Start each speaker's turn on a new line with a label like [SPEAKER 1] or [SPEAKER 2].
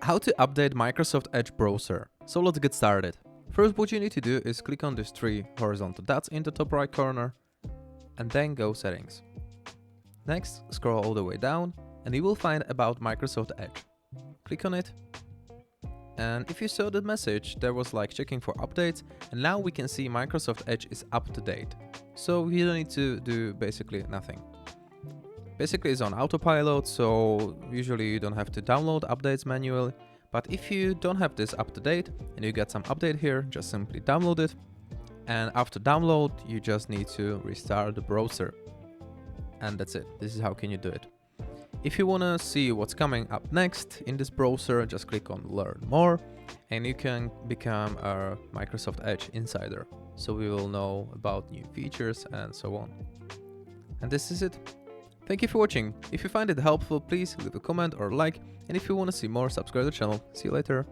[SPEAKER 1] How to update Microsoft Edge browser. So let's get started. First, what you need to do is click on these three horizontal dots in the top right corner and then go settings. Next, scroll all the way down and you will find about Microsoft Edge. Click on it. And if you saw the message, there was like checking for updates, and now we can see Microsoft Edge is up to date. So you don't need to do basically nothing. Basically it's on autopilot, so usually you don't have to download updates manually. But if you don't have this up to date and you get some update here, just simply download it. And after download, you just need to restart the browser. And that's it. This is how can you do it. If you want to see what's coming up next in this browser, just click on Learn More and you can become a Microsoft Edge insider. So we will know about new features and so on. And this is it. Thank you for watching. If you find it helpful, please leave a comment or like. And if you want to see more, subscribe to the channel. See you later.